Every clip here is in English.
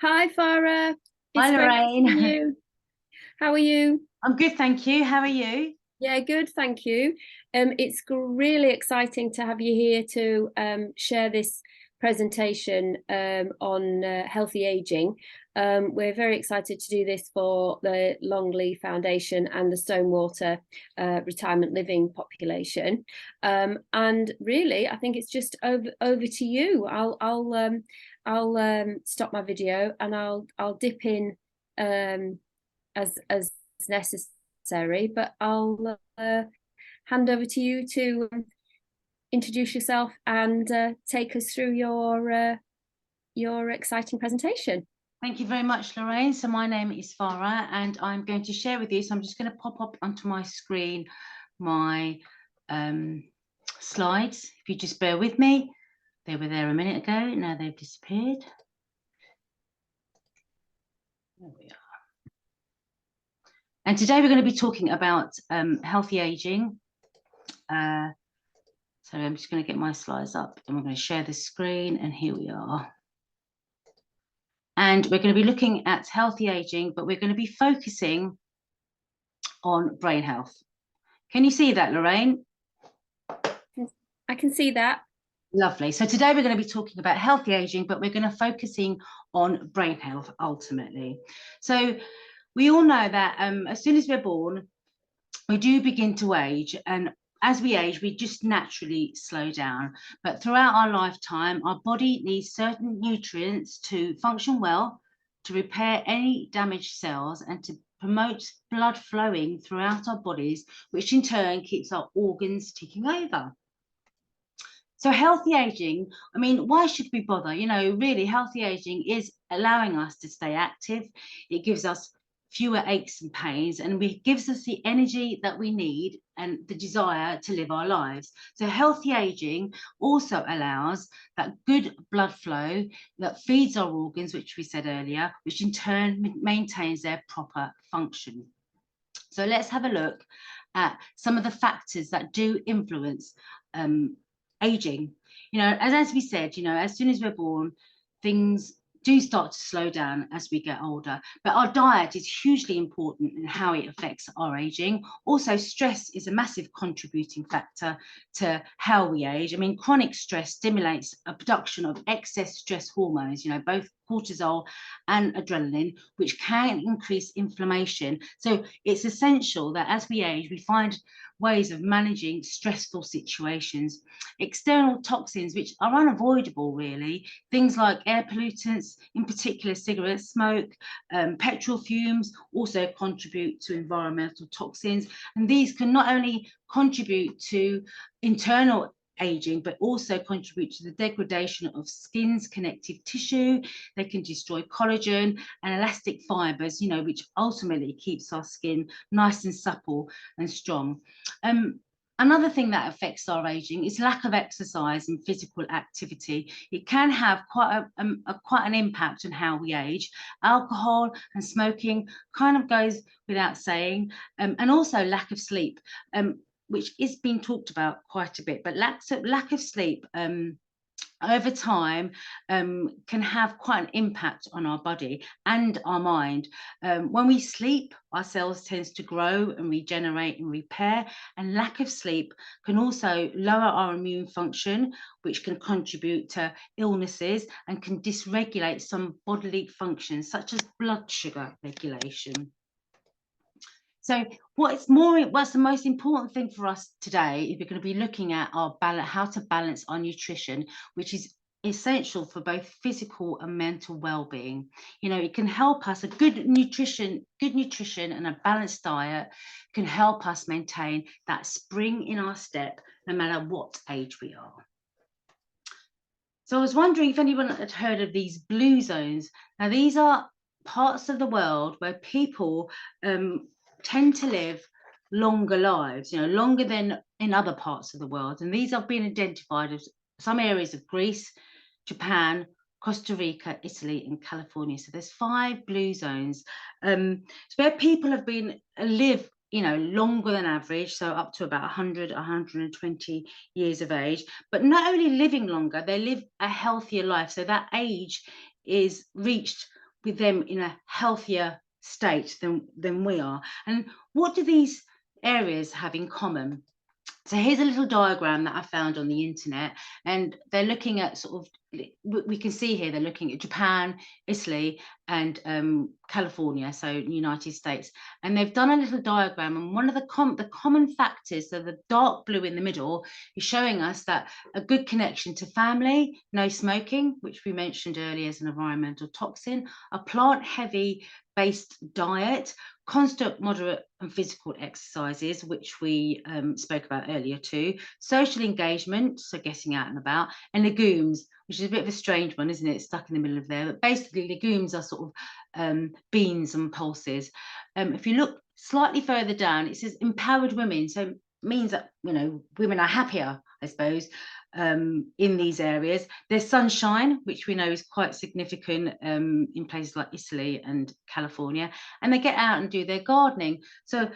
Hi, Farah. Hi It's great to see Lorraine. you. How are you? I'm good, thank you. How are you? Yeah, good, thank you. It's really exciting to have you here to share this presentation on healthy aging. We're very excited to do this for the Longley Foundation and the Stonewater retirement living population. And really, I think it's just over to you. I'll stop my video and I'll dip in as necessary, but I'll hand over to you to introduce yourself and take us through your exciting presentation. Thank you very much, Lorraine. So my name is Farah and I'm going to share with you. So I'm just going to pop up onto my screen my slides. If you just bear with me. They were there a minute ago. Now they've disappeared. There we are. And today we're going to be talking about healthy aging. So I'm just going to get my slides up and we're going to share the screen, and here we are. And we're going to be looking at healthy aging, but we're going to be focusing on brain health. Can you see that, Lorraine? I can see that. Lovely. So today we're going to be talking about healthy aging, but we're going to focusing on brain health ultimately. So we all know that as soon as we're born, we do begin to age, and as we age, we just naturally slow down. But throughout our lifetime, our body needs certain nutrients to function well, to repair any damaged cells, and to promote blood flowing throughout our bodies, which in turn keeps our organs ticking over. So healthy aging, I mean, why should we bother? You know, really healthy aging is allowing us to stay active. It gives us fewer aches and pains, and it gives us the energy that we need and the desire to live our lives. So healthy aging also allows that good blood flow that feeds our organs, which we said earlier, which in turn maintains their proper function. So let's have a look at some of the factors that do influence aging. You know, as we said, you know, as soon as we're born, things do start to slow down as we get older. But our diet is hugely important in how it affects our aging. Also, stress is a massive contributing factor to how we age. I mean, chronic stress stimulates a production of excess stress hormones, you know, both cortisol and adrenaline, which can increase inflammation. So it's essential that as we age, we find ways of managing stressful situations. External toxins, which are unavoidable really, things like air pollutants, in particular cigarette smoke, petrol fumes, also contribute to environmental toxins. And these can not only contribute to internal aging, but also contribute to the degradation of skin's connective tissue. They can destroy collagen and elastic fibers, you know, which ultimately keeps our skin nice and supple and strong. Another thing that affects our aging is lack of exercise and physical activity. It can have quite an impact on how we age. Alcohol and smoking kind of goes without saying, and also lack of sleep, which is being talked about quite a bit. But lack of sleep over time can have quite an impact on our body and our mind. When we sleep, our cells tends to grow and regenerate and repair, and lack of sleep can also lower our immune function, which can contribute to illnesses and can dysregulate some bodily functions such as blood sugar regulation. So what's the most important thing for us today if we're going to be looking at our how to balance our nutrition, which is essential for both physical and mental well-being. You know, it can help us, a good nutrition and a balanced diet can help us maintain that spring in our step no matter what age we are. So I was wondering if anyone had heard of these blue zones. Now these are parts of the world where people tend to live longer lives, you know, longer than in other parts of the world. And these have been identified as some areas of Greece, Japan, Costa Rica, Italy, and California. So there's 5 blue zones. It's where people have been live, you know, longer than average, so up to about 100, 120 years of age. But not only living longer, they live a healthier life. So that age is reached with them in a healthier state than we are. And what do these areas have in common? So here's a little diagram that I found on the internet, and they're looking at sort of, we can see here they're looking at Japan, Italy, and California, so United States. And they've done a little diagram, and one of the common factors, so the dark blue in the middle, is showing us that a good connection to family, no smoking, which we mentioned earlier as an environmental toxin, a plant-heavy based diet, constant, moderate and physical exercises, which we spoke about earlier too, social engagement, so getting out and about, and legumes, which is a bit of a strange one, isn't it? It's stuck in the middle of there, but basically legumes are sort of beans and pulses. If you look slightly further down, it says empowered women, so it means that, you know, women are happier, I suppose, in these areas. There's sunshine, which we know is quite significant in places like Italy and California, and they get out and do their gardening. So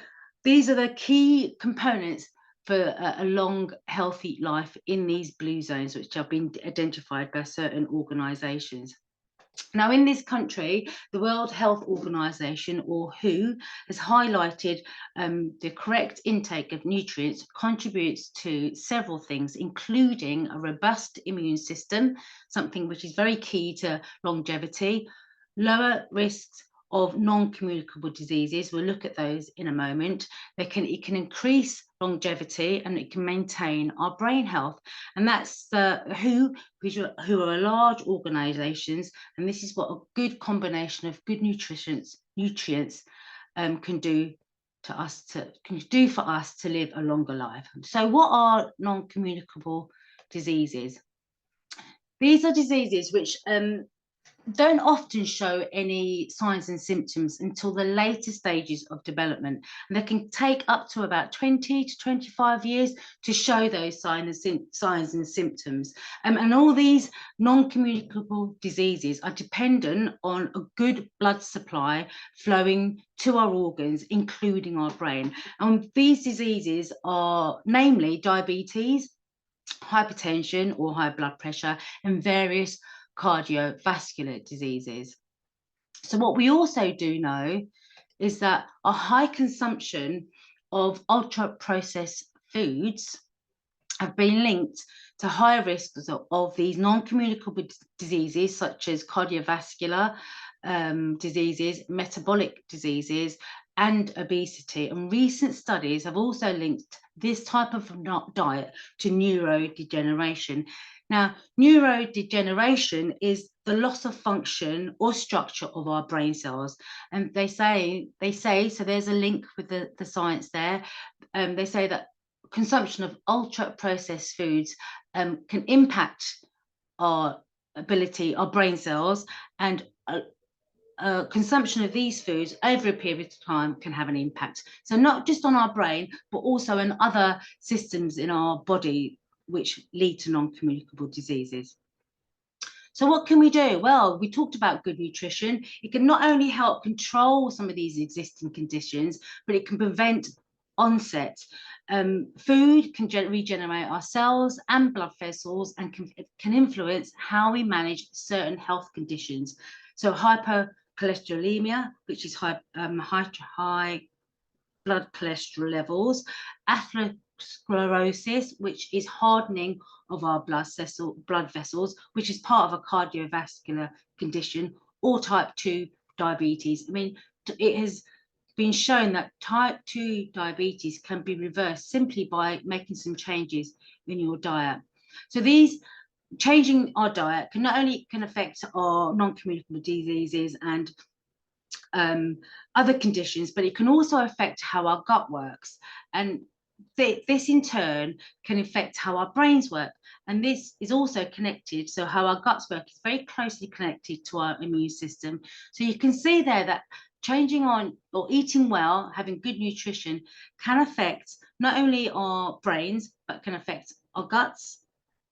these are the key components for a long, healthy life in these blue zones, which have been identified by certain organisations. Now, in this country, the World Health Organization, or WHO, has highlighted the correct intake of nutrients contributes to several things, including a robust immune system, something which is very key to longevity, lower risks of non-communicable diseases. We'll look at those in a moment. It can increase longevity, and it can maintain our brain health. And that's who are large organizations, and this is what a good combination of good nutrients can do for us to live a longer life. So what are non-communicable diseases? These are diseases which don't often show any signs and symptoms until the later stages of development, and they can take up to about 20 to 25 years to show those signs and symptoms. And all these non-communicable diseases are dependent on a good blood supply flowing to our organs, including our brain. And these diseases are namely diabetes, hypertension or high blood pressure, and various cardiovascular diseases. So what we also do know is that a high consumption of ultra processed foods have been linked to higher risks of these non-communicable diseases, such as cardiovascular diseases, metabolic diseases, and obesity. And recent studies have also linked this type of diet to neurodegeneration. Now, neurodegeneration is the loss of function or structure of our brain cells. And they say, so there's a link with the science there. They say that consumption of ultra processed foods can impact our brain cells, and consumption of these foods over a period of time can have an impact. So not just on our brain, but also in other systems in our body, which lead to non-communicable diseases. So what can we do? Well, we talked about good nutrition. It can not only help control some of these existing conditions, but it can prevent onset. Food can regenerate our cells and blood vessels, and can influence how we manage certain health conditions. So hypercholesterolemia, which is high blood cholesterol levels, atherosclerosis, which is hardening of our blood vessels, which is part of a cardiovascular condition, or type 2 diabetes. I mean, it has been shown that type 2 diabetes can be reversed simply by making some changes in your diet. So these changing our diet can not only affect our non-communicable diseases and other conditions, but it can also affect how our gut works. And this in turn can affect how our brains work. And this is also connected. So how our guts work is very closely connected to our immune system. So you can see there that changing on or eating well, having good nutrition, can affect not only our brains, but can affect our guts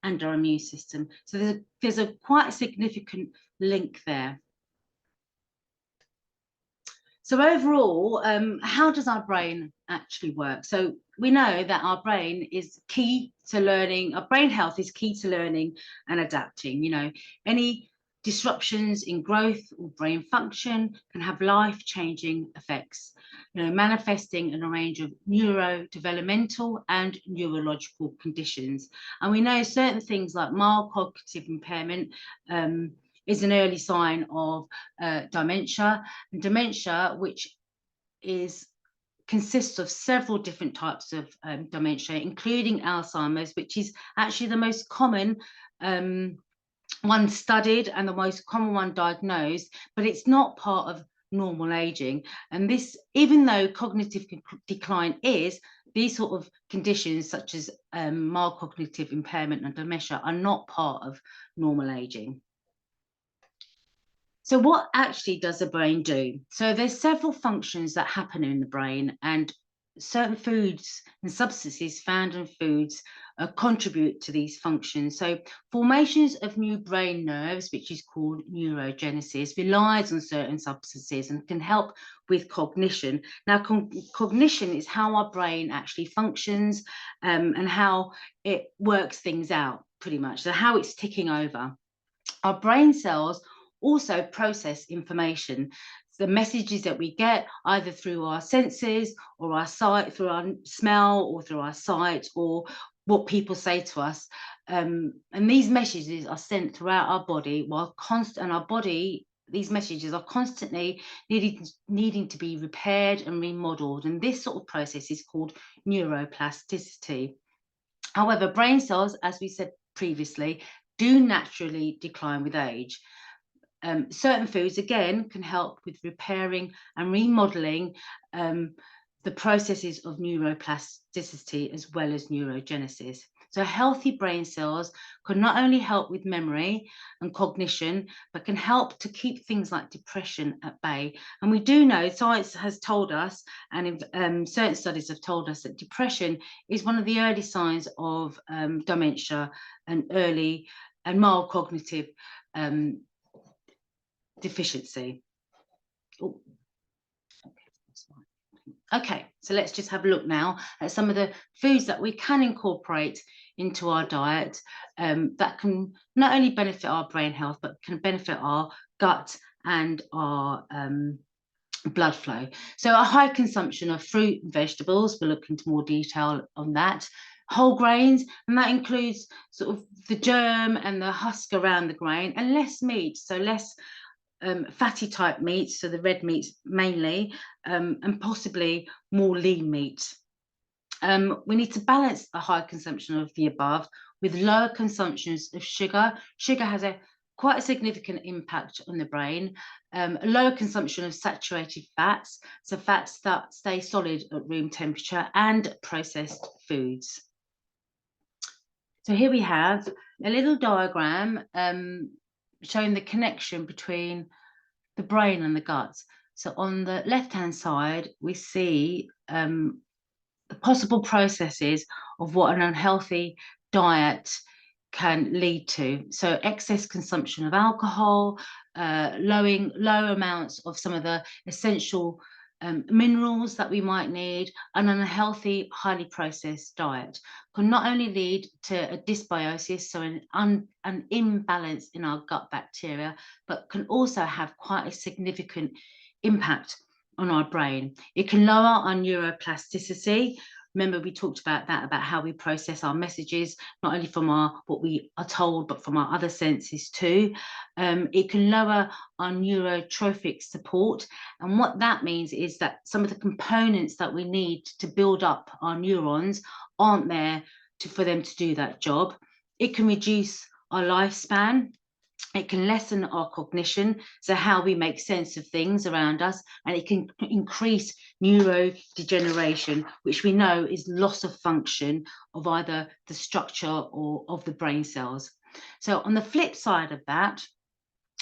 and our immune system. So there's a quite significant link there. So overall, how does our brain actually work? So we know that our brain is key to learning. Our brain health is key to learning and adapting. You know, any disruptions in growth or brain function can have life-changing effects, manifesting in a range of neurodevelopmental and neurological conditions. And we know certain things like mild cognitive impairment is an early sign of dementia, and dementia, which consists of several different types of dementia, including Alzheimer's, which is actually the most common one studied and the most common one diagnosed, but it's not part of normal aging. And this, even though cognitive decline is, these sort of conditions such as mild cognitive impairment and dementia are not part of normal aging. So what actually does the brain do? So there's several functions that happen in the brain, and certain foods and substances found in foods contribute to these functions. So formations of new brain nerves, which is called neurogenesis, relies on certain substances and can help with cognition. Now, cognition is how our brain actually functions and how it works things out, pretty much. So how it's ticking over. Our brain cells also process information, the messages that we get either through our senses or our sight, through our smell or through our sight, or what people say to us. And these messages are sent throughout our body, these messages are constantly needing to be repaired and remodeled. And this sort of process is called neuroplasticity. However, brain cells, as we said previously, do naturally decline with age. Certain foods, again, can help with repairing and remodeling the processes of neuroplasticity as well as neurogenesis. So healthy brain cells can not only help with memory and cognition, but can help to keep things like depression at bay. And we do know, science has told us, and certain studies have told us, that depression is one of the early signs of dementia and early and mild cognitive deficiency. Ooh. Okay, so let's just have a look now at some of the foods that we can incorporate into our diet that can not only benefit our brain health, but can benefit our gut and our blood flow. So a high consumption of fruit and vegetables, we'll look into more detail on that. Whole grains, and that includes sort of the germ and the husk around the grain, and less meat, so less fatty type meats, so the red meats mainly, and possibly more lean meat. We need to balance a high consumption of the above with lower consumptions of sugar. Sugar has quite a significant impact on the brain. A lower consumption of saturated fats, so fats that stay solid at room temperature, and processed foods. So here we have a little diagram showing the connection between the brain and the gut. So on the left-hand side, we see the possible processes of what an unhealthy diet can lead to. So excess consumption of alcohol, low amounts of some of the essential minerals that we might need, and an unhealthy, highly processed diet can not only lead to a dysbiosis, so an imbalance in our gut bacteria, but can also have quite a significant impact on our brain. It can lower our neuroplasticity. Remember, we talked about that, about how we process our messages, not only from what we are told, but from our other senses too. It can lower our neurotrophic support. And what that means is that some of the components that we need to build up our neurons aren't there for them to do that job. It can reduce our lifespan. It can lessen our cognition, so how we make sense of things around us, and it can increase neurodegeneration, which we know is loss of function of either the structure or of the brain cells. So on the flip side of that,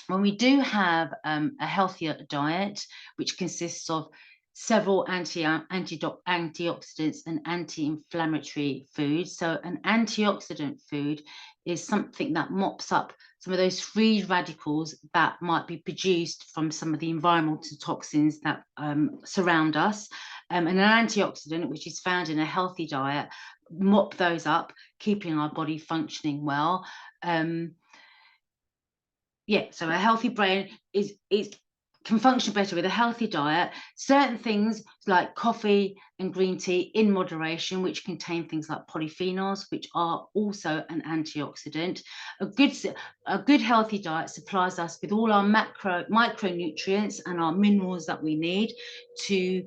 when we do have a healthier diet, which consists of several antioxidants and anti-inflammatory foods. So an antioxidant food is something that mops up some of those free radicals that might be produced from some of the environmental toxins that surround us. And an antioxidant, which is found in a healthy diet, mop those up, keeping our body functioning well. Yeah, so a healthy brain can function better with a healthy diet. Certain things like coffee and green tea in moderation, which contain things like polyphenols, which are also an antioxidant. A good healthy diet supplies us with all our micronutrients and our minerals that we need to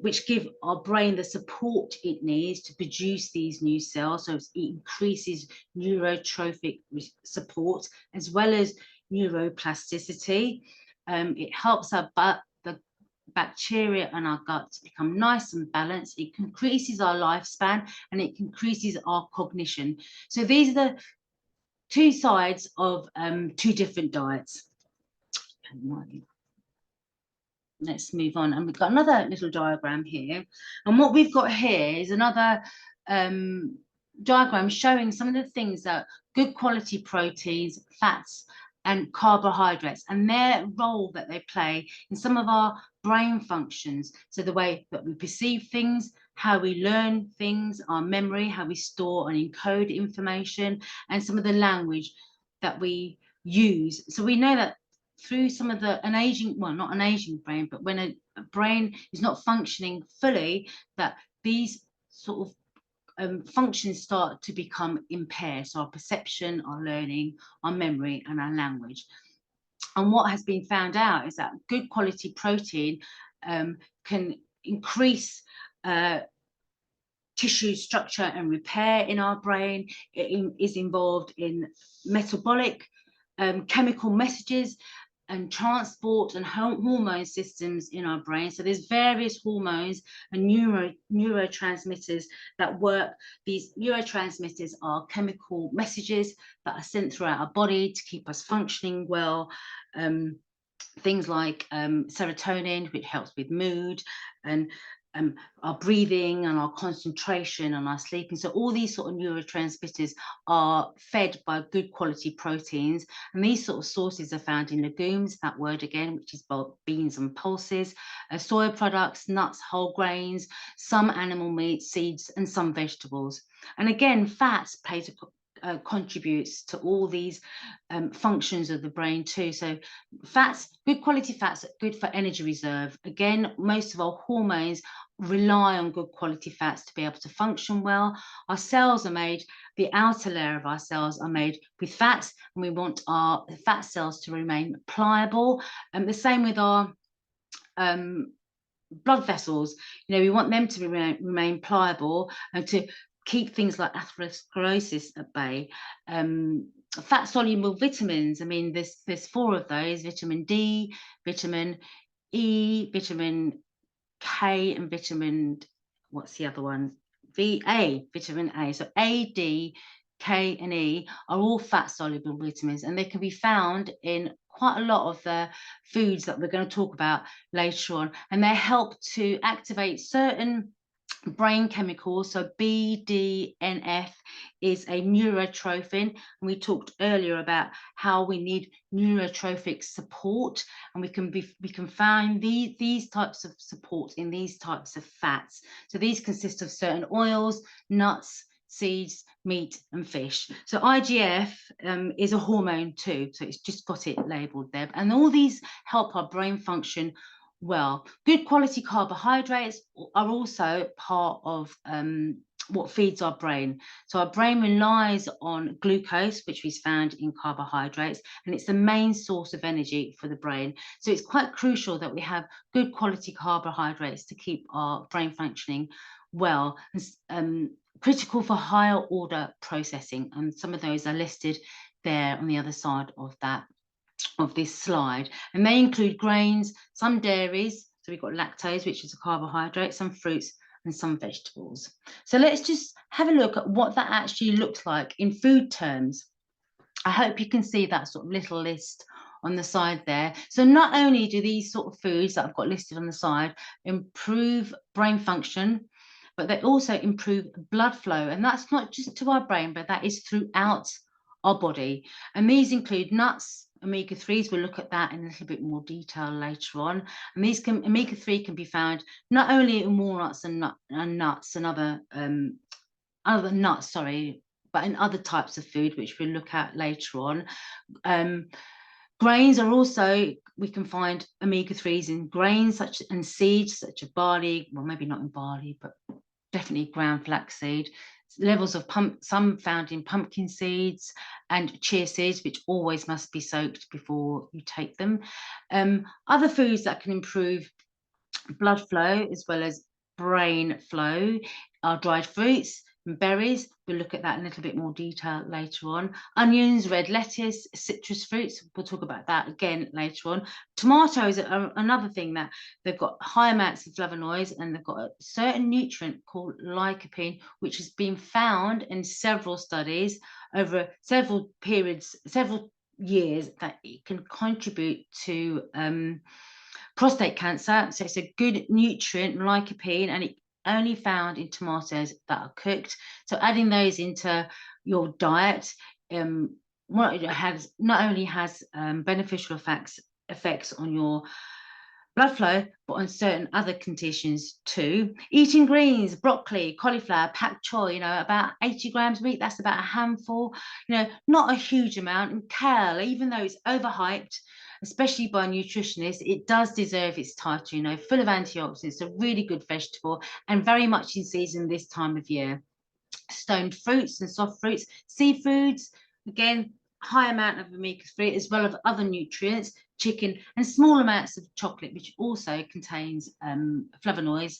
which give our brain the support it needs to produce these new cells. So it increases neurotrophic support as well as neuroplasticity. It helps the bacteria in our gut to become nice and balanced. It increases our lifespan and it increases our cognition. So these are the two sides of two different diets. Let's move on, and we've got another little diagram here, and what we've got here is another diagram showing some of the things that good quality proteins, fats and carbohydrates and their role that they play in some of our brain functions. So the way that we perceive things, how we learn things, our memory, how we store and encode information, and some of the language that we use. So we know that through some of an aging, well, not an aging brain, but when a brain is not functioning fully, that these sort of functions start to become impaired. So our perception, our learning, our memory, and our language. And what has been found out is that good quality protein can increase tissue structure and repair in our brain. It is involved in metabolic chemical messages and transport and hormone systems in our brain. So there's various hormones and neurotransmitters that work. These neurotransmitters are chemical messages that are sent throughout our body to keep us functioning well. Things like serotonin, which helps with mood, and our breathing and our concentration and our sleeping. So all these sort of neurotransmitters are fed by good quality proteins, and these sort of sources are found in legumes, that word again, which is both beans and pulses, soy products, nuts, whole grains, some animal meat, seeds, and some vegetables. And again, fats contributes to all these functions of the brain too. So fats, good quality fats, good for energy reserve. Again, most of our hormones rely on good quality fats to be able to function well. Our cells are made, the outer layer of our cells are made with fats, and we want our fat cells to remain pliable. And the same with our blood vessels. You know, we want them to remain pliable and to keep things like atherosclerosis at bay. Fat soluble vitamins, I mean, there's 4 of those: vitamin D, vitamin E, vitamin K, and what's the other one? Vitamin A. So A, D, K, and E are all fat soluble vitamins, and they can be found in quite a lot of the foods that we're going to talk about later on, and they help to activate certain brain chemicals. So BDNF is a neurotrophin, and we talked earlier about how we need neurotrophic support, and we can find these types of support in these types of fats. So these consist of certain oils, nuts, seeds, meat, and fish. So IGF is a hormone too, so it's just got it labeled there, and all these help our brain function well. Good quality carbohydrates are also part of what feeds our brain. So our brain relies on glucose, which is found in carbohydrates, and it's the main source of energy for the brain. So it's quite crucial that we have good quality carbohydrates to keep our brain functioning well. Critical for higher order processing, and some of those are listed there on the other side of this slide, and they include grains, some dairies, so we've got lactose, which is a carbohydrate, some fruits, and some vegetables. So let's just have a look at what that actually looks like in food terms. I hope you can see that sort of little list on the side there. So not only do these sort of foods that I've got listed on the side improve brain function, but they also improve blood flow, and that's not just to our brain, but that is throughout our body. And these include nuts, omega-3s. We'll look at that in a little bit more detail later on. And these omega-3 can be found not only in walnuts and nuts and other nuts, sorry, but in other types of food, which we'll look at later on. Grains are also, we can find omega-3s in grains and seeds such as barley, well, maybe not in barley, but definitely ground flaxseed. Levels of some found in pumpkin seeds and chia seeds, which always must be soaked before you take them. Other foods that can improve blood flow as well as brain flow are dried fruits and berries. We'll look at that in a little bit more detail later on. Onions, red lettuce, citrus fruits, we'll talk about that again later on. Tomatoes are another thing that they've got high amounts of flavonoids, and they've got a certain nutrient called lycopene, which has been found in several studies over several periods, several years, that it can contribute to prostate cancer. So it's a good nutrient, lycopene, and it only found in tomatoes that are cooked. So adding those into your diet, what it has not only has beneficial effects on your blood flow, but on certain other conditions too. Eating greens, broccoli, cauliflower, pak choi, you know, about 80 grams a week, that's about a handful, you know, not a huge amount. And kale, even though it's overhyped, especially by nutritionists, it does deserve its title, you know, full of antioxidants, a really good vegetable and very much in season this time of year. Stoned fruits and soft fruits, seafoods, again, high amount of omega-3 as well as other nutrients, chicken, and small amounts of chocolate, which also contains flavonoids,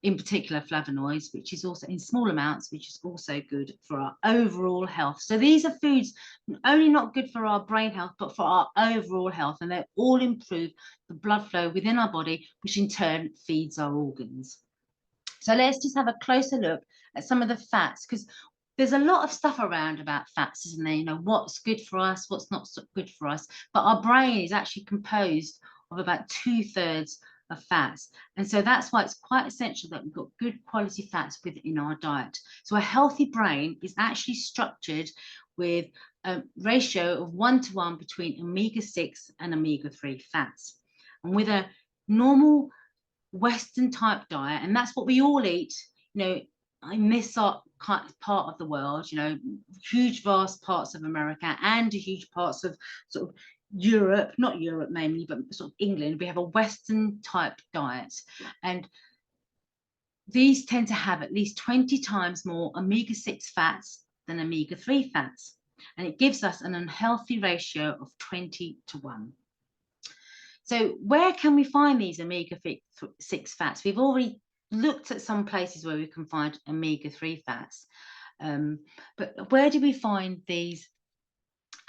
in particular flavonoids, which is also in small amounts, which is also good for our overall health. So these are foods not only not good for our brain health, but for our overall health, and they all improve the blood flow within our body, which in turn feeds our organs. So let's just have a closer look at some of the fats, because there's a lot of stuff around about fats, isn't there? You know, what's good for us, what's not so good for us. But our brain is actually composed of about 2/3 of fats. And so that's why it's quite essential that we've got good quality fats within our diet. So a healthy brain is actually structured with a ratio of 1:1 between omega-6 and omega-3 fats. And with a normal Western type diet, and that's what we all eat, you know, in this part of the world, you know, huge vast parts of America and huge parts of sort of Europe, not Europe mainly, but sort of England, we have a Western type diet, and these tend to have at least 20 times more omega-6 fats than omega-3 fats, and it gives us an unhealthy ratio of 20:1. So where can we find these omega-6 fats? We've already looked at some places where we can find omega-3 fats, but where do we find these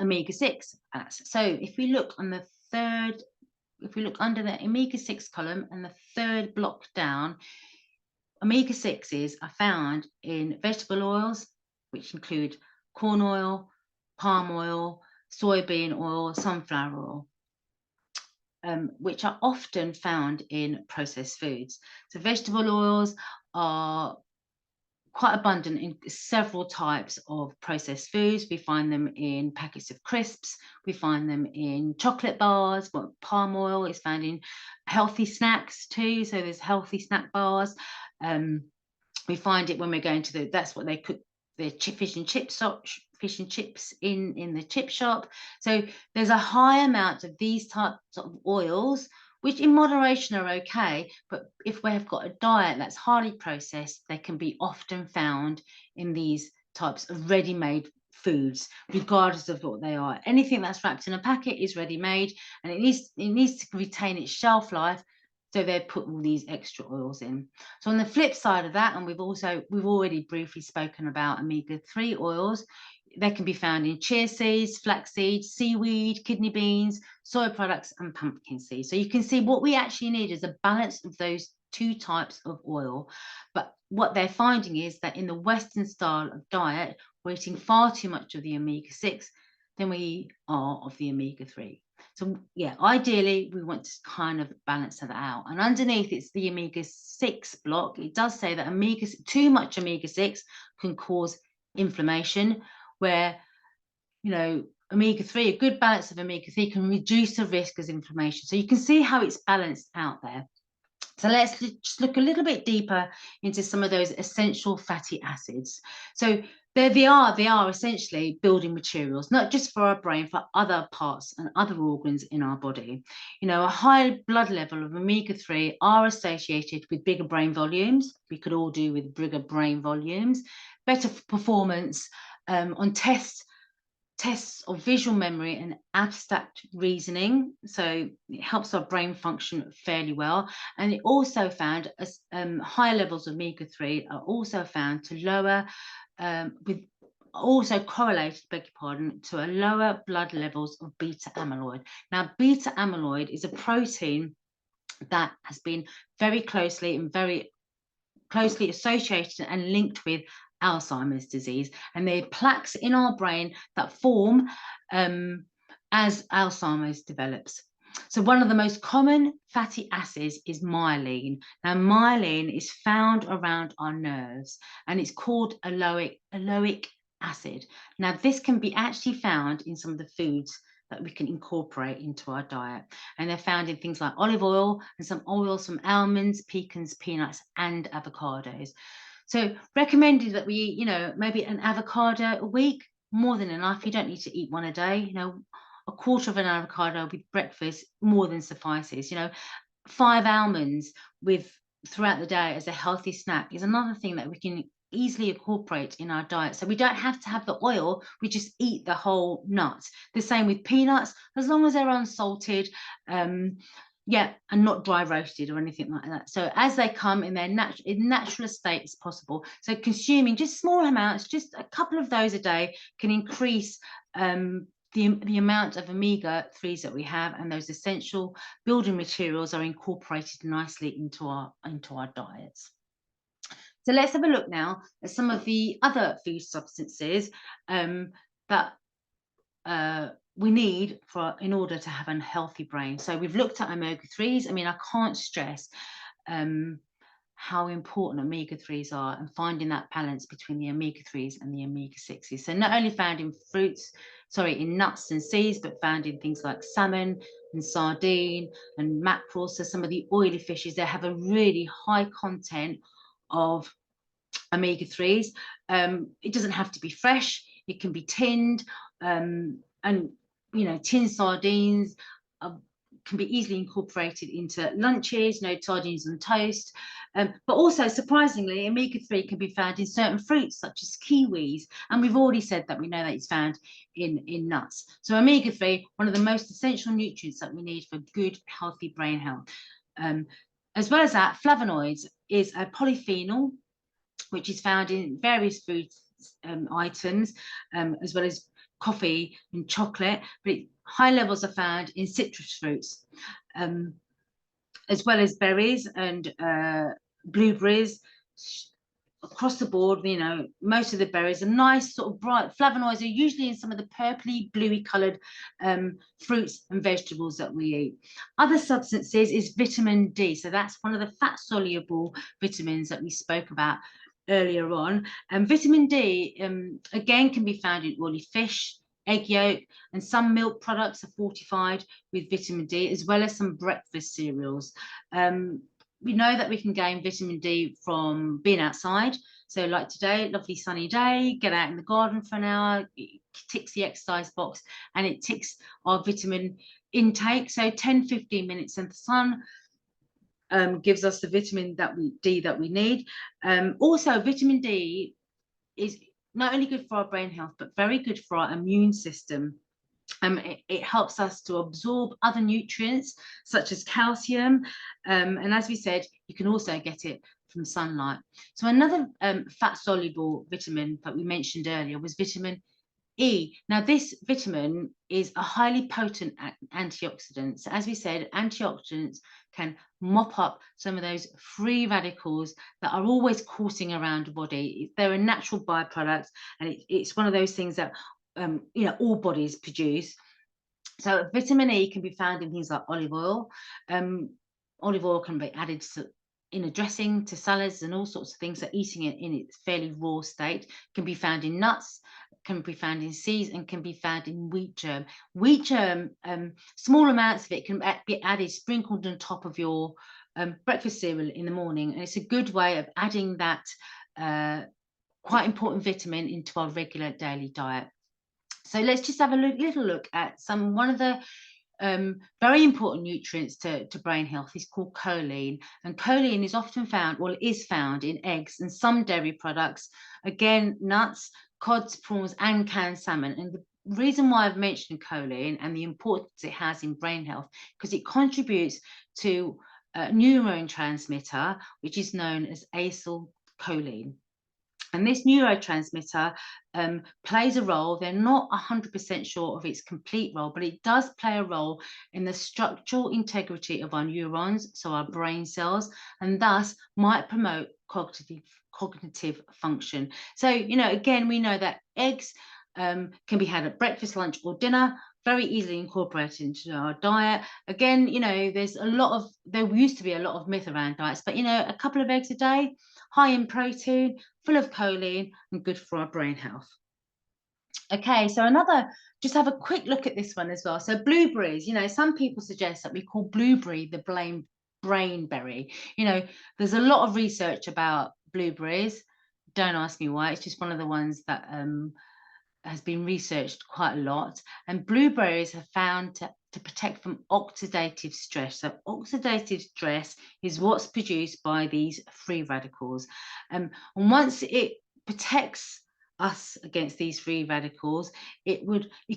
omega-6 fats? So if we look on the third, if we look under the omega-6 column and the third block down, omega-6s are found in vegetable oils, which include corn oil, palm oil, soybean oil, sunflower oil. Which are often found in processed foods. So vegetable oils are quite abundant in several types of processed foods. We find them in packets of crisps, we find them in chocolate bars, but palm oil is found in healthy snacks too, so there's healthy snack bars. We find it when we're going to that's what they cook the fish and chips in the chip shop. So there's a high amount of these types of oils, which in moderation are okay, but if we've got a diet that's highly processed, they can be often found in these types of ready-made foods, regardless of what they are. Anything that's wrapped in a packet is ready-made, and it needs to retain its shelf life. So they put all these extra oils in. So on the flip side of that, and we've already briefly spoken about omega-3 oils, they can be found in chia seeds, flax seeds, seaweed, kidney beans, soy products, and pumpkin seeds. So you can see what we actually need is a balance of those two types of oil. But what they're finding is that in the Western style of diet, we're eating far too much of the omega-6 than we are of the omega-3. So yeah, ideally we want to kind of balance that out. And underneath it's the omega-6 block. It does say that too much omega-6 can cause inflammation, where, you know, omega-3, a good balance of omega-3 can reduce the risk of inflammation. So you can see how it's balanced out there. So let's just look a little bit deeper into some of those essential fatty acids. So They are essentially building materials, not just for our brain, for other parts and other organs in our body. You know, a high blood level of omega-3 are associated with bigger brain volumes. We could all do with bigger brain volumes, better performance on tests of visual memory and abstract reasoning. So it helps our brain function fairly well. And it also found as higher levels of omega-3 are also found to lower with also correlated, beg your pardon, to a lower blood levels of beta amyloid. Now, beta amyloid is a protein that has been very closely associated and linked with Alzheimer's disease, and they're plaques in our brain that form as Alzheimer's develops. So one of the most common fatty acids is myelin. Now, myelin is found around our nerves, and it's called aloic acid. Now, this can be actually found in some of the foods that we can incorporate into our diet. And they're found in things like olive oil and some oils from almonds, pecans, peanuts, and avocados. So recommended that we eat, you know, maybe an avocado a week, more than enough. You don't need to eat one a day. You know, a quarter of an avocado with breakfast more than suffices. You know, 5 almonds throughout the day as a healthy snack is another thing that we can easily incorporate in our diet. So we don't have to have the oil, we just eat the whole nut. The same with peanuts, as long as they're unsalted, yeah, and not dry roasted or anything like that. So as they come in their natural state as possible. So consuming just small amounts, just a couple of those a day, can increase the amount of omega-3s that we have, and those essential building materials are incorporated nicely into our diets. So let's have a look now at some of the other food substances that we need in order to have a healthy brain. So we've looked at omega-3s. I mean, I can't stress how important omega-3s are, and finding that balance between the omega-3s and the omega-6s. So not only found in in nuts and seeds, but found in things like salmon and sardine and mackerel. So some of the oily fishes, they have a really high content of omega-3s. It doesn't have to be fresh, it can be tinned, and you know, tinned sardines can be easily incorporated into lunches, you know, sardines on toast. But also, surprisingly, omega-3 can be found in certain fruits such as kiwis, and we've already said that we know that it's found in nuts. So omega-3, one of the most essential nutrients that we need for good, healthy brain health. As well as that, flavonoids is a polyphenol which is found in various food items, as well as coffee and chocolate, but high levels are found in citrus fruits, as well as berries and blueberries. Across the board, you know, most of the berries are nice, sort of bright. Flavonoids are usually in some of the purpley, bluey coloured fruits and vegetables that we eat. Other substances is vitamin D. So that's one of the fat-soluble vitamins that we spoke about earlier on. And vitamin D, again, can be found in oily fish, egg yolk, and some milk products are fortified with vitamin D, as well as some breakfast cereals. We know that we can gain vitamin D from being outside. So like today, lovely sunny day, get out in the garden for an hour, it ticks the exercise box, and it ticks our vitamin intake. So 10-15 minutes in the sun gives us the vitamin D that we need. Also, vitamin D is not only good for our brain health, but very good for our immune system. It helps us to absorb other nutrients such as calcium, and as we said, you can also get it from sunlight. So another fat-soluble vitamin that we mentioned earlier was vitamin E. Now, this vitamin is a highly potent antioxidant. So as we said, antioxidants can mop up some of those free radicals that are always coursing around the body. They're a natural byproduct, and it's one of those things that you know, all bodies produce. So vitamin E can be found in things like olive oil. Olive oil can be added in a dressing, to salads, and all sorts of things. So eating it in its fairly raw state. Can be found in nuts, can be found in seeds, and can be found in wheat germ. Wheat germ, small amounts of it can be added, sprinkled on top of your breakfast cereal in the morning, and it's a good way of adding that quite important vitamin into our regular daily diet. So let's just have a little look at one of the very important nutrients to brain health is called choline. And choline is often found, well, it is found in eggs and some dairy products, again, nuts, cods, prawns, and canned salmon. And the reason why I've mentioned choline and the importance it has in brain health, because it contributes to a neurotransmitter, which is known as acetylcholine. And this neurotransmitter plays a role. They're not 100% sure of its complete role, but it does play a role in the structural integrity of our neurons, so our brain cells, and thus might promote cognitive function. So, you know, again, we know that eggs can be had at breakfast, lunch, or dinner, very easily incorporated into our diet. Again, you know, there used to be a lot of myth around diets, but, you know, a couple of eggs a day, high in protein, full of choline, and good for our brain health. Okay, so just have a quick look at this one as well. So blueberries, you know, some people suggest that we call blueberry the brain berry. You know, there's a lot of research about blueberries. Don't ask me why. It's just one of the ones that has been researched quite a lot. And blueberries are found to protect from oxidative stress. So oxidative stress is what's produced by these free radicals. And once it protects us against these free radicals, it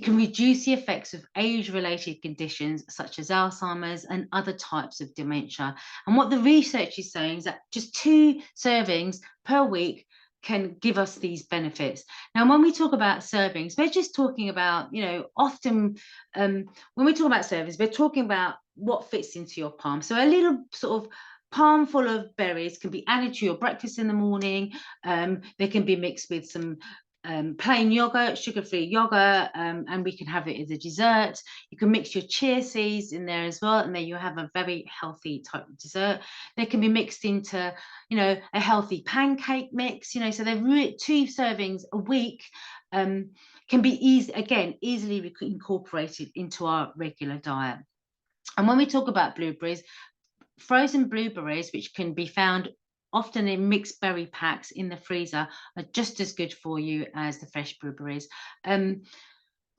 can reduce the effects of age-related conditions such as Alzheimer's and other types of dementia. And what the research is saying is that just 2 servings per week can give us these benefits. Now, when we talk about servings, we're just talking about, you know, often when we talk about servings, we're talking about what fits into your palm. So a little sort of palm full of berries can be added to your breakfast in the morning. They can be mixed with some plain yogurt, sugar-free yogurt, and we can have it as a dessert. You can mix your chia seeds in there as well, and then you have a very healthy type of dessert. They can be mixed into, you know, a healthy pancake mix, you know, so they're 2 servings a week, can be easily incorporated into our regular diet. And when we talk about blueberries, frozen blueberries, which can be found often in mixed berry packs in the freezer, are just as good for you as the fresh blueberries. I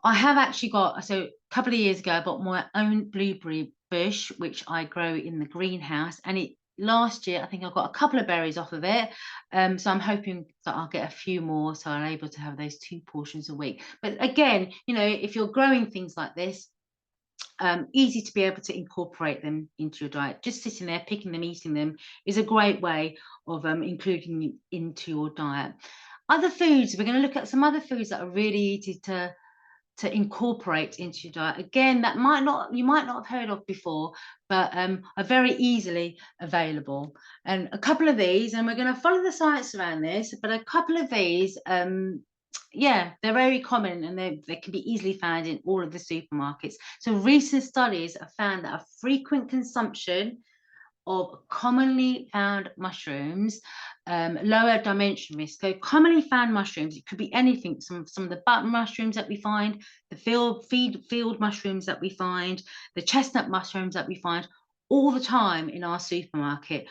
have actually so a couple of years ago, I bought my own blueberry bush, which I grow in the greenhouse, and last year, I think I got a couple of berries off of it. So I'm hoping that I'll get a few more, so I'm able to have those 2 portions a week. But again, you know, if you're growing things like this, easy to be able to incorporate them into your diet. Just sitting there, picking them, eating them is a great way of including them into your diet. Other foods, we're going to look at some other foods that are really easy to incorporate into your diet. Again, that you might not have heard of before, but are very easily available. And a couple of these, and we're going to follow the science around this, but a couple of these, yeah, they're very common, and they can be easily found in all of the supermarkets. So recent studies have found that a frequent consumption of commonly found mushrooms lower dementia risk. So commonly found mushrooms, it could be anything, some of the button mushrooms that we find, the field mushrooms that we find, the chestnut mushrooms that we find all the time in our supermarket,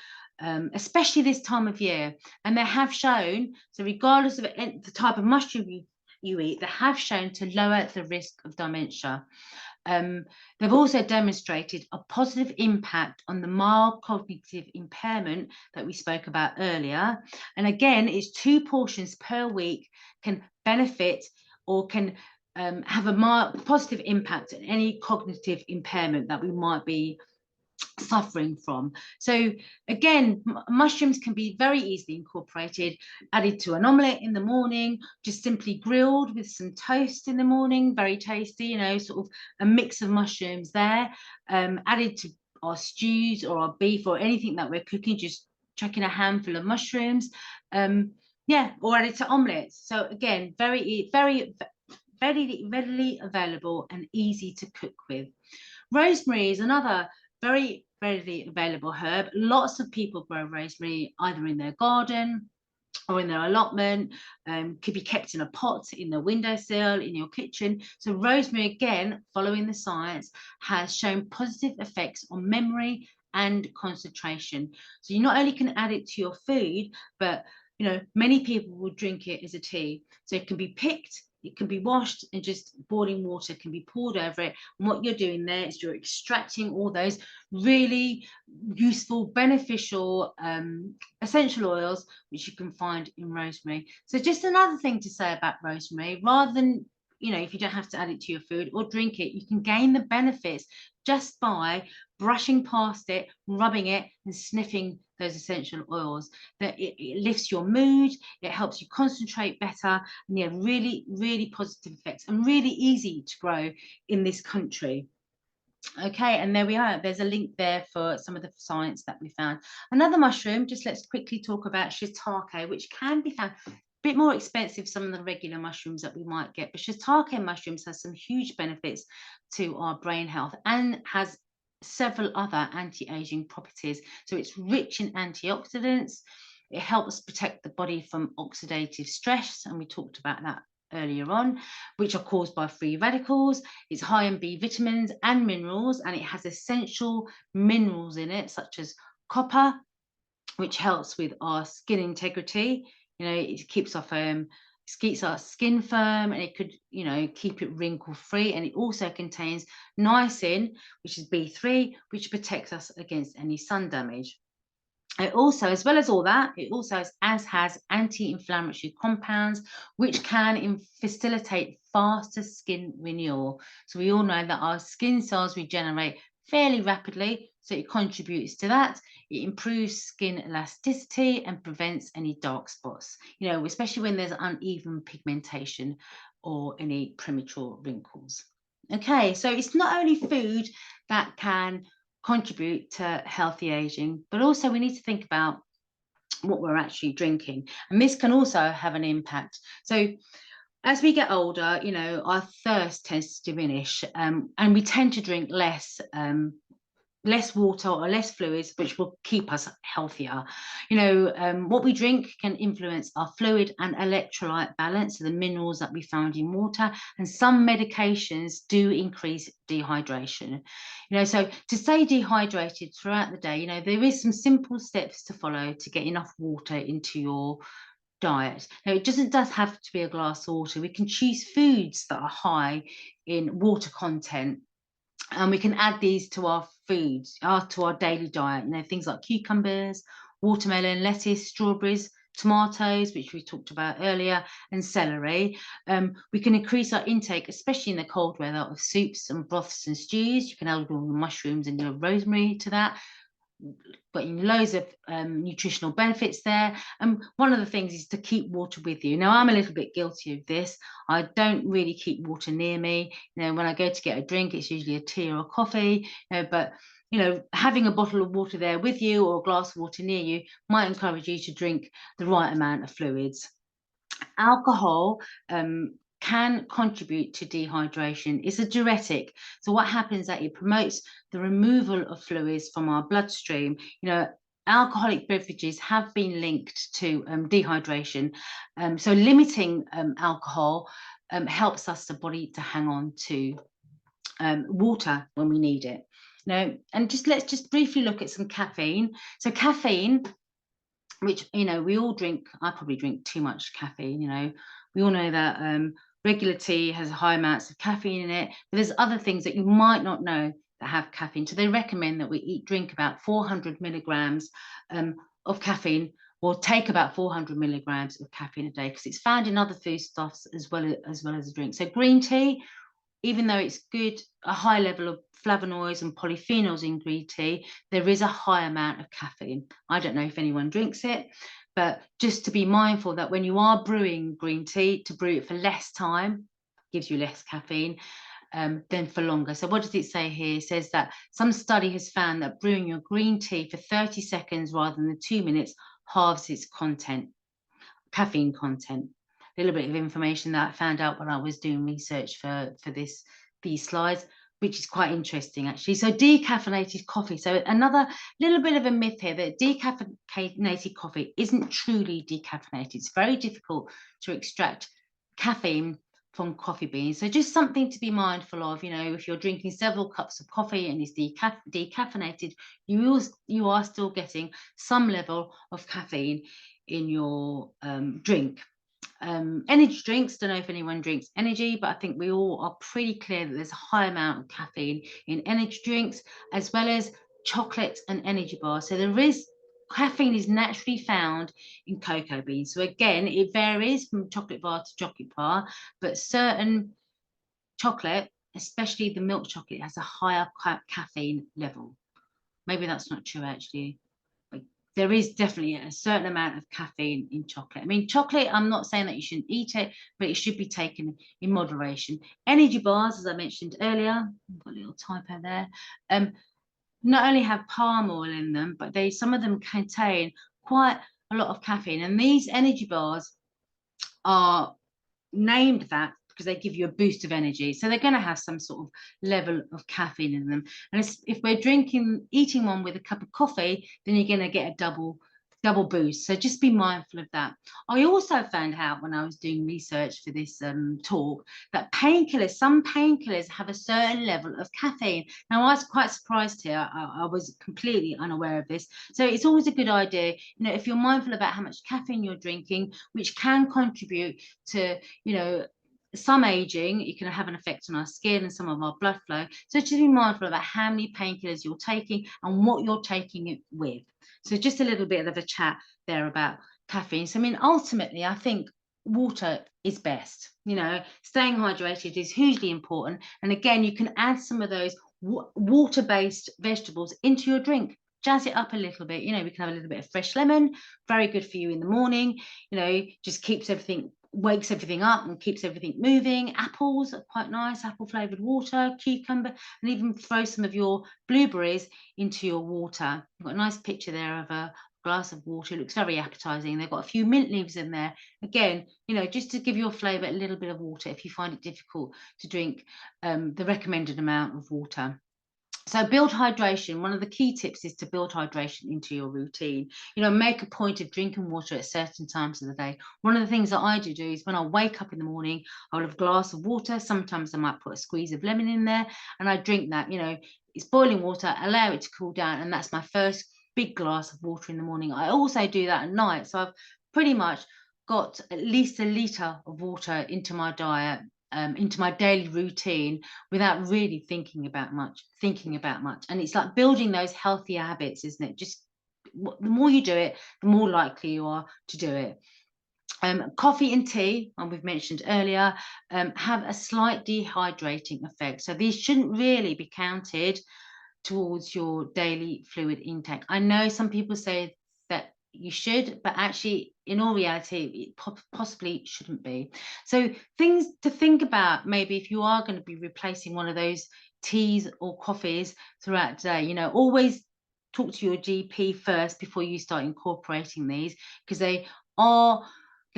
especially this time of year. And they have shown, so regardless of the type of mushroom you eat, they have shown to lower the risk of dementia. They've also demonstrated a positive impact on the mild cognitive impairment that we spoke about earlier. And again, it's 2 portions per week can benefit or can have a mild positive impact on any cognitive impairment that we might be suffering from. So again, mushrooms can be very easily incorporated, added to an omelette in the morning, just simply grilled with some toast in the morning, very tasty, you know, sort of a mix of mushrooms there, added to our stews or our beef or anything that we're cooking, just chucking a handful of mushrooms, yeah, or added to omelettes. So again, very readily available and easy to cook with. Rosemary is another very readily available herb. Lots of people grow rosemary either in their garden or in their allotment, could be kept in a pot, in the windowsill, in your kitchen. So rosemary, again, following the science, has shown positive effects on memory and concentration. So you not only can add it to your food, but you know, many people will drink it as a tea. So it can be picked, it can be washed, and just boiling water can be poured over it. And what you're doing there is you're extracting all those really useful, beneficial essential oils, which you can find in rosemary. So just another thing to say about rosemary, rather than, you know, if you don't have to add it to your food or drink it, you can gain the benefits just by brushing past it, rubbing it, and sniffing those essential oils. That it lifts your mood, it helps you concentrate better, and yeah, really, really positive effects, and really easy to grow in this country. Okay, and there we are. There's a link there for some of the science that we found. Another mushroom, just let's quickly talk about shiitake, which can be found a bit more expensive some of the regular mushrooms that we might get, but shiitake mushrooms has some huge benefits to our brain health and has several other anti-aging properties. So it's rich in antioxidants. It helps protect the body from oxidative stress, and we talked about that earlier on, which are caused by free radicals. It's high in B vitamins and minerals, and it has essential minerals in it, such as copper, which helps with our skin integrity. You know, it keeps our skin firm, and it could, you know, keep it wrinkle free. And it also contains niacin, which is B3, which protects us against any sun damage. It also, as well as all that, it also has anti-inflammatory compounds, which can facilitate faster skin renewal. So we all know that our skin cells regenerate fairly rapidly, so it contributes to that. It improves skin elasticity and prevents any dark spots, you know, especially when there's uneven pigmentation or any premature wrinkles. Okay, so it's not only food that can contribute to healthy aging, but also we need to think about what we're actually drinking, and this can also have an impact. So as we get older, you know, our thirst tends to diminish, and we tend to drink less water or less fluids, which will keep us healthier. You know, what we drink can influence our fluid and electrolyte balance, so the minerals that we found in water, and some medications do increase dehydration. You know, so to stay dehydrated throughout the day, you know, there is some simple steps to follow to get enough water into your diet. Now, it doesn't just have to be a glass of water. We can choose foods that are high in water content, and we can add these to our foods, to our daily diet. You know, things like cucumbers, watermelon, lettuce, strawberries, tomatoes, which we talked about earlier, and celery. We can increase our intake, especially in the cold weather, of soups and broths and stews. You can add all the mushrooms and your rosemary to that. Got loads of nutritional benefits there. And one of the things is to keep water with you. Now, I'm a little bit guilty of this. I don't really keep water near me. You know, when I go to get a drink, it's usually a tea or a coffee. You know, but you know, having a bottle of water there with you or a glass of water near you might encourage you to drink the right amount of fluids. Alcohol can contribute to dehydration. It's a diuretic. So what happens is that it promotes the removal of fluids from our bloodstream. You know, alcoholic beverages have been linked to dehydration. So limiting alcohol helps us, the body, to hang on to water when we need it. Now, and let's just briefly look at some caffeine. So caffeine, which, you know, we all drink. I probably drink too much caffeine. You know, we all know that regular tea has high amounts of caffeine in it, but there's other things that you might not know that have caffeine. So they recommend that we drink about 400 milligrams of caffeine, or take about 400 milligrams of caffeine a day, because it's found in other foodstuffs as well as a drink. So green tea, even though it's good, a high level of flavonoids and polyphenols in green tea, there is a high amount of caffeine. I don't know if anyone drinks it, but just to be mindful that when you are brewing green tea, to brew it for less time, gives you less caffeine than for longer. So what does it say here? It says that some study has found that brewing your green tea for 30 seconds rather than 2 minutes halves its caffeine content. A little bit of information that I found out when I was doing research for these slides, which is quite interesting actually. So decaffeinated coffee. So another little bit of a myth here, that decaffeinated coffee isn't truly decaffeinated. It's very difficult to extract caffeine from coffee beans. So just something to be mindful of. You know, if you're drinking several cups of coffee and it's decaffeinated, you are still getting some level of caffeine in your drink. Energy drinks, don't know if anyone drinks energy, but I think we all are pretty clear that there's a high amount of caffeine in energy drinks, as well as chocolate and energy bars. So there is caffeine is naturally found in cocoa beans. So again, it varies from chocolate bar to chocolate bar, but certain chocolate, especially the milk chocolate, has a higher caffeine level. Maybe that's not true actually. There is definitely a certain amount of caffeine in chocolate. I mean, chocolate, I'm not saying that you shouldn't eat it, but it should be taken in moderation. Energy bars, as I mentioned earlier, I've got a little typo there, not only have palm oil in them, but some of them contain quite a lot of caffeine. And these energy bars are named that because they give you a boost of energy. So they're going to have some sort of level of caffeine in them. And if we're eating one with a cup of coffee, then you're going to get a double boost. So just be mindful of that. I also found out when I was doing research for this talk that some painkillers have a certain level of caffeine. Now, I was quite surprised here. I was completely unaware of this. So it's always a good idea, you know, if you're mindful about how much caffeine you're drinking, which can contribute to, you know, some aging, it can have an effect on our skin and some of our blood flow. So just be mindful about how many painkillers you're taking and what you're taking it with. So just a little bit of a chat there about caffeine. So I mean, ultimately, I think water is best. You know, staying hydrated is hugely important. And again, you can add some of those water-based vegetables into your drink. Jazz it up a little bit. You know, we can have a little bit of fresh lemon, very good for you in the morning. You know, just wakes everything up and keeps everything moving. Apples are quite nice, apple flavored water, cucumber, and even throw some of your blueberries into your water. You've got a nice picture there of a glass of water. It looks very appetizing. They've got a few mint leaves in there. Again, you know, just to give your flavor, a little bit of water if you find it difficult to drink the recommended amount of water. So build hydration. One of the key tips is to build hydration into your routine. You know, make a point of drinking water at certain times of the day. One of the things that I do is when I wake up in the morning, I'll have a glass of water. Sometimes I might put a squeeze of lemon in there and I drink that. You know, it's boiling water, allow it to cool down. And that's my first big glass of water in the morning. I also do that at night. So I've pretty much got at least a litre of water into my diet, into my daily routine without really thinking about much. And it's like building those healthy habits, isn't it? Just the more you do it, the more likely you are to do it. Coffee and tea, and we've mentioned earlier, have a slight dehydrating effect. So these shouldn't really be counted towards your daily fluid intake. I know some people say that you should, but actually in all reality it possibly shouldn't be. So things to think about, maybe if you are going to be replacing one of those teas or coffees throughout the day, you know, always talk to your GP first before you start incorporating these, because they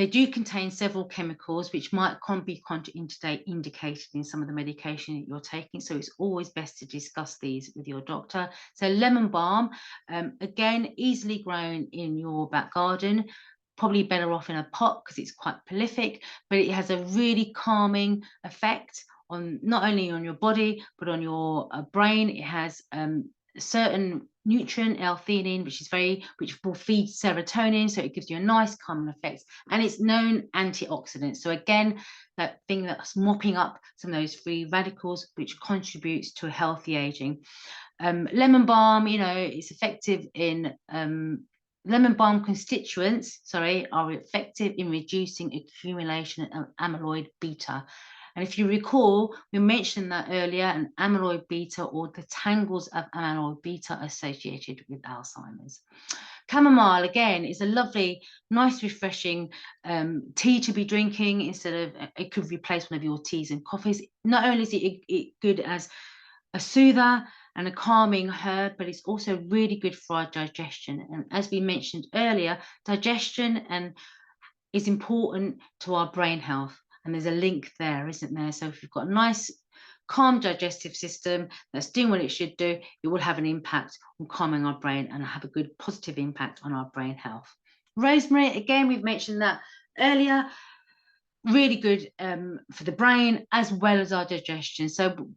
do contain several chemicals which might be contraindicated in some of the medication that you're taking. So it's always best to discuss these with your doctor. So lemon balm, again, easily grown in your back garden, probably better off in a pot because it's quite prolific, but it has a really calming effect on not only on your body, but on your brain. It has certain nutrient L-theanine, which will feed serotonin, so it gives you a nice calming effect, and it's known antioxidant. So again, that thing that's mopping up some of those free radicals, which contributes to a healthy aging. Lemon balm, you know, it's effective in lemon balm constituents, are effective in reducing accumulation of amyloid beta. And if you recall, we mentioned that earlier, an amyloid beta, or the tangles of amyloid beta associated with Alzheimer's. Chamomile, again, is a lovely, nice, refreshing tea to be drinking instead of, it could replace one of your teas and coffees. Not only is it good as a soother and a calming herb, but it's also really good for our digestion. And as we mentioned earlier, digestion is important to our brain health. And there's a link there, isn't there? So if you've got a nice, calm digestive system that's doing what it should do, it will have an impact on calming our brain and have a good positive impact on our brain health. Rosemary, again, we've mentioned that earlier, really good for the brain as well as our digestion. So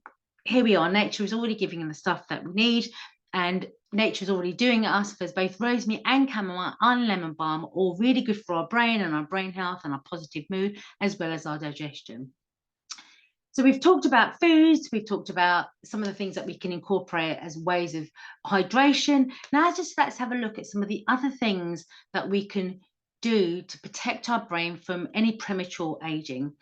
here we are, nature is already giving them the stuff that we need, and nature is already doing at us. There's both rosemary and chamomile and lemon balm, all really good for our brain and our brain health and our positive mood, as well as our digestion. So we've talked about foods, we've talked about some of the things that we can incorporate as ways of hydration. Now let's have a look at some of the other things that we can do to protect our brain from any premature aging.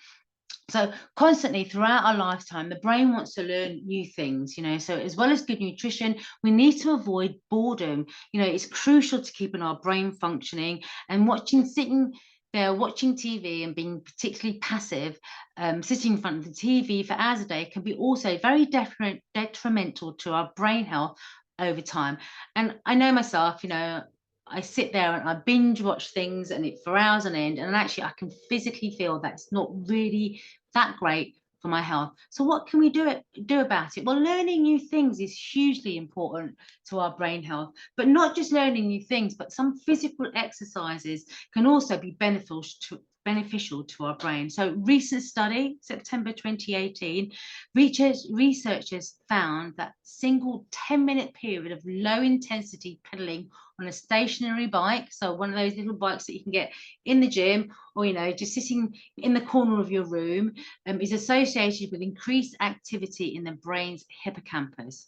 So constantly throughout our lifetime, the brain wants to learn new things, so as well as good nutrition, we need to avoid boredom. It's crucial to keeping our brain functioning, and sitting there watching TV and being particularly passive, sitting in front of the TV for hours a day can be also very detrimental to our brain health over time. And I know myself, I sit there and I binge watch things for hours on end, and actually I can physically feel that it's not really that great for my health. So what can we do about it? Well, learning new things is hugely important to our brain health, but not just learning new things, but some physical exercises can also be beneficial to our brain. So recent study, September 2018, researchers found that single 10-minute period of low intensity pedaling on a stationary bike, so one of those little bikes that you can get in the gym, or just sitting in the corner of your room, is associated with increased activity in the brain's hippocampus.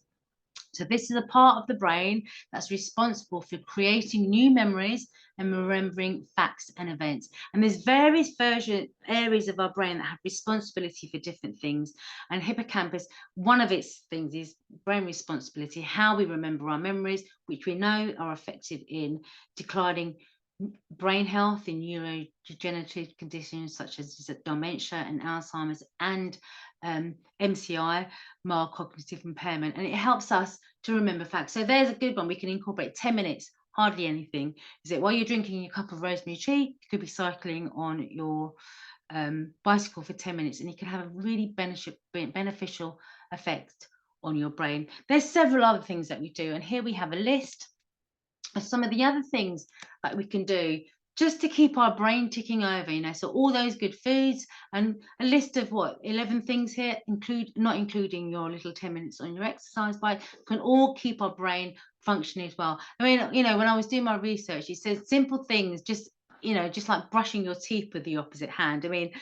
So this is a part of the brain that's responsible for creating new memories and remembering facts and events. And there's various areas of our brain that have responsibility for different things. And hippocampus, one of its things is brain responsibility, how we remember our memories, which we know are effective in declining brain health in neurodegenerative conditions such as dementia and Alzheimer's, and MCI, mild cognitive impairment. And it helps us to remember facts. So there's a good one. We can incorporate 10 minutes, hardly anything. Is it while you're drinking your cup of rosemary tea, you could be cycling on your bicycle for 10 minutes, and you can have a really beneficial effect on your brain. There's several other things that we do, and here we have a list of some of the other things that we can do just to keep our brain ticking over, so all those good foods, and a list of 11 things here, not including your little 10 minutes on your exercise bike, can all keep our brain functioning as well. I mean, when I was doing my research, it says simple things, just like brushing your teeth with the opposite hand. I mean,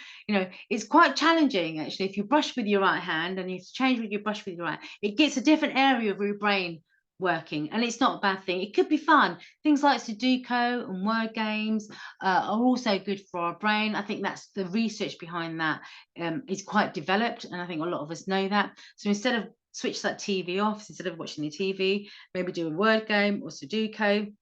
it's quite challenging actually. If you brush with your right hand and you have to change with your brush with your right, it gets a different area of your brain working, and it's not a bad thing. It could be fun. Things like Sudoku and word games are also good for our brain. I think that's the research behind that is quite developed, and I think a lot of us know that. So instead of switch that TV off, instead of watching the TV, maybe do a word game or Sudoku.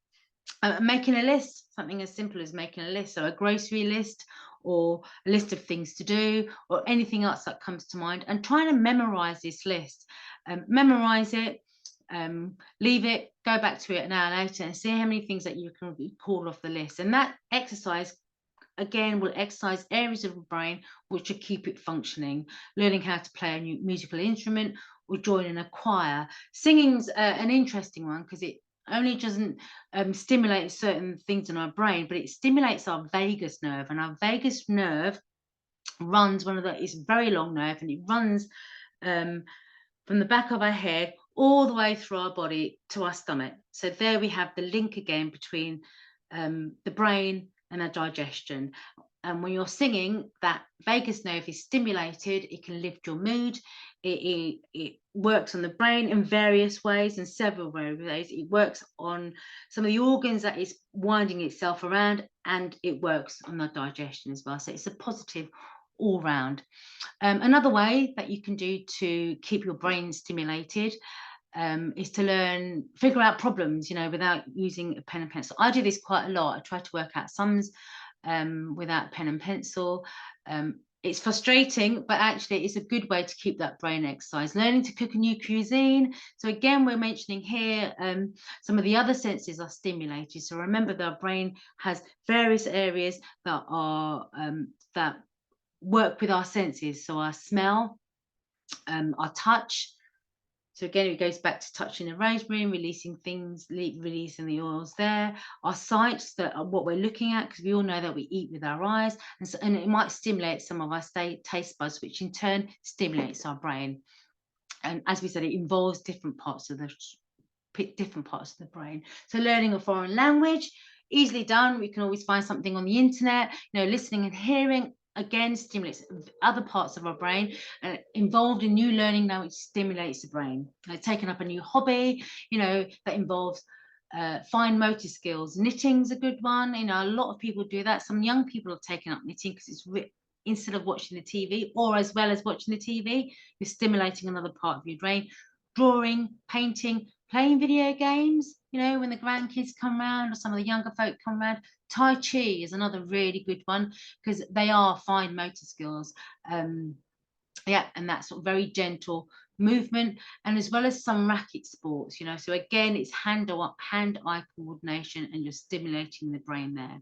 Making a list, something as simple as making a list, so a grocery list or a list of things to do or anything else that comes to mind, and trying to memorize this list. Memorize it, leave it, go back to it an hour later and see how many things that you can call off the list. And that exercise again will exercise areas of the brain which will keep it functioning. Learning how to play a new musical instrument or joining a choir. Singing's an interesting one because it only doesn't stimulate certain things in our brain, but it stimulates our vagus nerve, and our vagus nerve runs it's a very long nerve, and it runs from the back of our head all the way through our body to our stomach. So there we have the link again between the brain and our digestion. And when you're singing, that vagus nerve is stimulated. It can lift your mood. It works on the brain in various ways, in several ways. It works on some of the organs that is winding itself around, and it works on the digestion as well. So it's a positive all round. Another way that you can do to keep your brain stimulated is to figure out problems, without using a pen and pencil. I do this quite a lot. I try to work out sums without pen and pencil. It's frustrating, but actually it's a good way to keep that brain exercise. Learning to cook a new cuisine. So again, we're mentioning here some of the other senses are stimulated. So remember that our brain has various areas that are that work with our senses. So our smell, our touch. So again, it goes back to touching the rosemary and releasing the oils there. Our sights, that are what we're looking at, because we all know that we eat with our eyes, and it might stimulate some of our taste buds, which in turn stimulates our brain. And as we said, it involves different parts of the different parts of the brain. So learning a foreign language, easily done. We can always find something on the internet. Listening and hearing, again, stimulates other parts of our brain. Involved in new learning now, it stimulates the brain. Taking up a new hobby, that involves fine motor skills. Knitting's a good one. A lot of people do that. Some young people have taken up knitting because it's instead of watching the TV, or as well as watching the TV, you're stimulating another part of your brain. Drawing, painting, playing video games, when the grandkids come around or some of the younger folk come around. Tai Chi is another really good one because they are fine motor skills. Yeah, and that's sort of very gentle movement, and as well as some racket sports, so again, it's hand-eye coordination, and you're stimulating the brain there.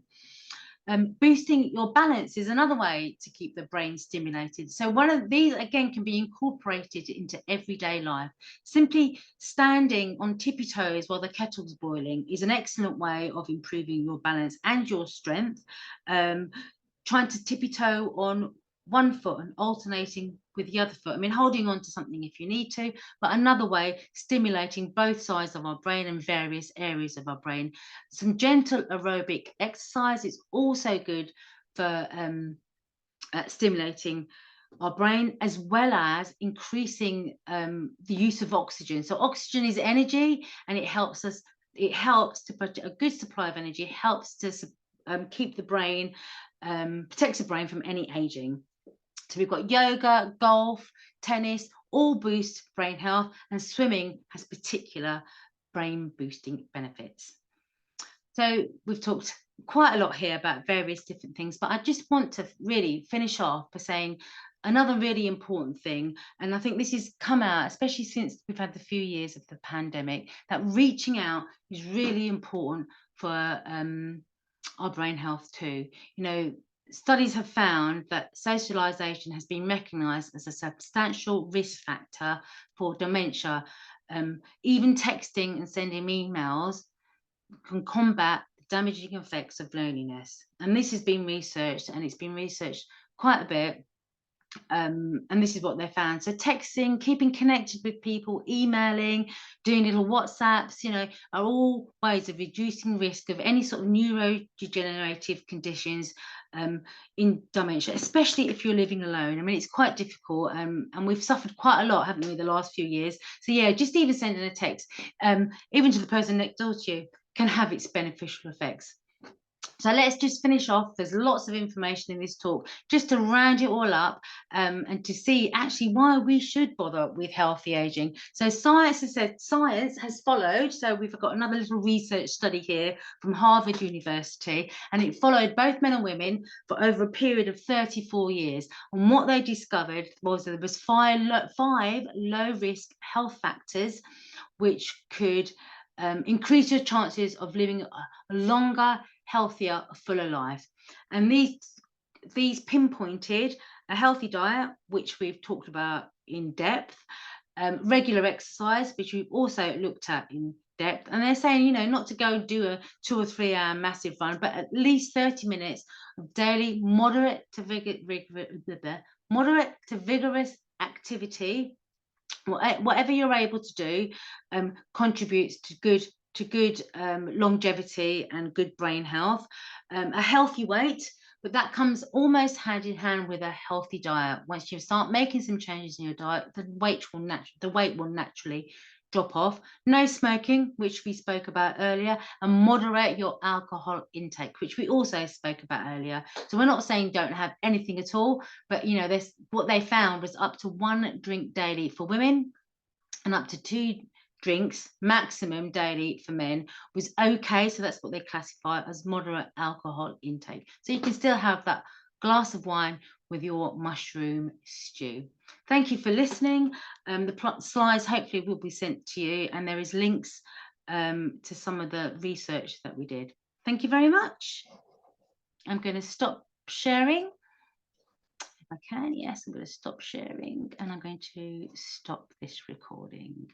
Boosting your balance is another way to keep the brain stimulated. So one of these, again, can be incorporated into everyday life. Simply standing on tippy toes while the kettle's boiling is an excellent way of improving your balance and your strength. Trying to tippy toe on one foot and alternating with the other foot. Holding on to something if you need to, but another way, stimulating both sides of our brain and various areas of our brain. Some gentle aerobic exercise is also good for stimulating our brain, as well as increasing the use of oxygen. So oxygen is energy, and it helps to put a good supply of energy. It helps to keep the brain, protects the brain from any aging. So we've got yoga, golf, tennis, all boost brain health, and swimming has particular brain boosting benefits. So we've talked quite a lot here about various different things, but I just want to really finish off by saying another really important thing, and I think this has come out, especially since we've had the few years of the pandemic, that reaching out is really important for our brain health too. Studies have found that socialization has been recognized as a substantial risk factor for dementia. Even texting and sending emails can combat the damaging effects of loneliness. And this has been researched, and it's been researched quite a bit. And this is what they found. So texting, keeping connected with people, emailing, doing little WhatsApps, are all ways of reducing risk of any sort of neurodegenerative conditions in dementia, especially if you're living alone. It's quite difficult, and we've suffered quite a lot, haven't we, the last few years? So yeah, just even sending a text, even to the person next door to you, can have its beneficial effects. So let's just finish off. There's lots of information in this talk just to round it all up, and to see actually why we should bother with healthy aging. So science has followed. So we've got another little research study here from Harvard University, and it followed both men and women for over a period of 34 years. And what they discovered was that there was five low-risk health factors which could increase your chances of living a longer, healthier, fuller life. And these pinpointed a healthy diet, which we've talked about in depth, regular exercise, which we've also looked at in depth, and they're saying, not to go and do a 2 or 3 hour massive run, but at least 30 minutes of daily moderate to vigorous activity. Whatever you're able to do contributes to good longevity and good brain health. A healthy weight, but that comes almost hand in hand with a healthy diet. Once you start making some changes in your diet, the weight will naturally drop off. No smoking, which we spoke about earlier, and moderate your alcohol intake, which we also spoke about earlier. So we're not saying don't have anything at all, but what they found was up to 1 drink daily for women and up to 2 drinks maximum daily for men was okay. So that's what they classify as moderate alcohol intake. So you can still have that glass of wine with your mushroom stew. Thank you for listening. The slides hopefully will be sent to you, and there is links to some of the research that we did. Thank you very much. I'm going to stop sharing. If I can, yes, I'm going to stop sharing, and I'm going to stop this recording.